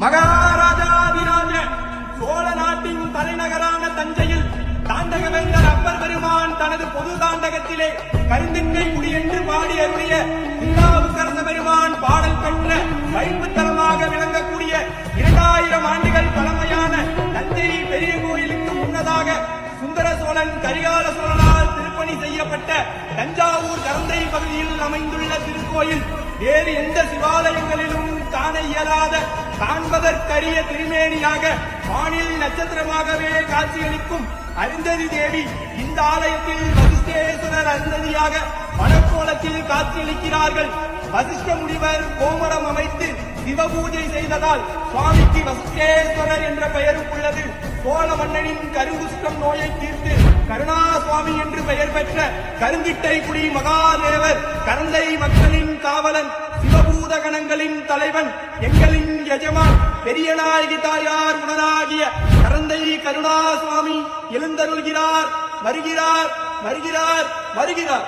மகாராஜாதிராஜ சோழ நாட்டின் தலைநகரான தஞ்சையில் தாண்டகவேந்தர் அப்பர் பெருமான் தனது பொது தாண்டகத்திலே கருந்தின்மை குடி என்று பாடி அருளிய திருநாவுக்கரச பெருமான் பாடல் பெற்ற வைப்பு தலமாக விளங்கக்கூடிய 2000 ஆண்டுகள் பழமையான தஞ்சை பெரிய கோயிலுக்கு முன்னதாக சுந்தர சோழன் கரிகால சோழனால் திருப்பணி செய்யப்பட்ட தஞ்சாவூர் கரந்தை பகுதியில் அமைந்துள்ள திருக்கோயில் வேறு எந்த சிவாலயங்களிலும் காண இயலாத காண்பதற்கரிய திருமேனியாக வானில் நட்சத்திரமாகவே காட்சியளிக்கும் அருந்ததி தேவி இந்த ஆலயத்தில் வசிஷ்டேஸ்வரர் அருந்ததியாக மணக்கோலத்தில் காட்சியளிக்கிறார்கள். வசிஷ்ட முனிவர் கோமரம் அமைத்து சிவபூஜை செய்ததால் சுவாமிக்கு வசிஷ்டேஸ்வரர் என்ற பெயரும் உள்ளது. சோழ மன்னனின் கருங்குஷ்டம் நோயை தீர்த்து கருணா சுவாமி என்று பெயர் பெற்ற கருங்கிட்டைக்குடி மகாதேவர் கரந்தை மக்களின் காவலன் சிவபூத கணங்களின் தலைவன் எங்களின் எஜமான் பெரிய நாயகி தாயார் உடனாகிய கரந்தை கருணா சுவாமி எழுந்தருள்கிறார். வருகிறார் வருகிறார் வருகிறார்.